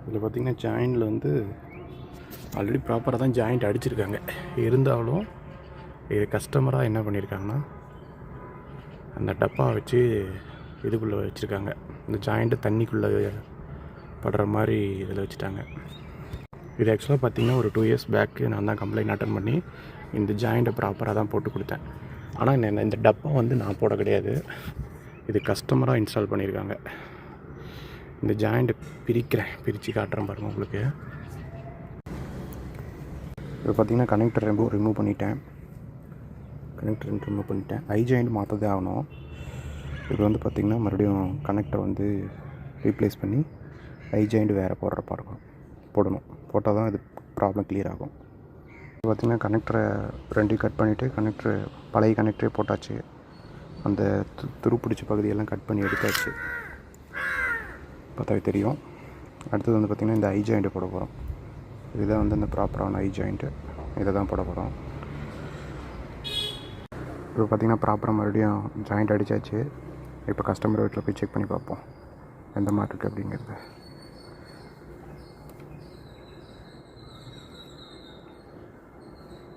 இதில் பார்த்திங்கன்னா ஜாயிண்டில் வந்து ஆல்ரெடி ப்ராப்பராக தான் ஜாயிண்ட் அடிச்சிருக்காங்க. இருந்தாலும் இது கஸ்டமராக என்ன பண்ணியிருக்காங்கன்னா அந்த டப்பா வச்சு இதுக்குள்ளே வச்சுருக்காங்க. இந்த ஜாயிண்ட்டு தண்ணிக்குள்ளே படுற மாதிரி இதில் வச்சுட்டாங்க. இது ஆக்சுவலாக பார்த்திங்கன்னா ஒரு 2 இயர்ஸ் பேக்கு நான் தான் கம்ப்ளைண்ட் அட்டன் பண்ணி இந்த ஜாயிண்ட்டை ப்ராப்பராக தான் போட்டு கொடுத்தேன். ஆனால் இந்த டப்பா வந்து நான் போட கிடையாது, இது கஸ்டமராக இன்ஸ்டால் பண்ணியிருக்காங்க. இந்த ஜாயிண்ட்டை பிரித்து காட்டுறேன் பாருங்கள் உங்களுக்கு. இப்போ பார்த்திங்கன்னா கனெக்டர் ரிமூவ் பண்ணிட்டேன். ஐ ஜாயிண்ட் மாற்றதே ஆகணும். இது வந்து பார்த்திங்கன்னா மறுபடியும் கனெக்டரை வந்து ரீப்ளேஸ் பண்ணி ஐ ஜாயிண்ட் வேறு போடணும். போட்டால் தான் இது ப்ராப்ளம் கிளியர் ஆகும். இப்போ பார்த்திங்கன்னா கனெக்டரை ரெண்டையும் கட் பண்ணிவிட்டு பழைய கனெக்டரே போட்டாச்சு. அந்த துருப்பிடிச்ச பகுதியெல்லாம் கட் பண்ணி எடுத்தாச்சு. பார்த்தாவே தெரியும். அடுத்தது வந்து பார்த்திங்கன்னா இந்த ஐ ஜாயிண்ட்டை போட போகிறோம். இதுதான் வந்து இந்த ப்ராப்பரான ஐ ஜாயிண்ட்டு, இதை தான் போட போகிறோம். இப்போ பார்த்திங்கன்னா ப்ராப்பராக மறுபடியும் ஜாயிண்ட் அடித்தாச்சு. இப்போ கஸ்டமர் வீட்டில் போய் செக் பண்ணி பார்ப்போம் எந்த மாதிரி இருக்குது அப்படிங்கிறது.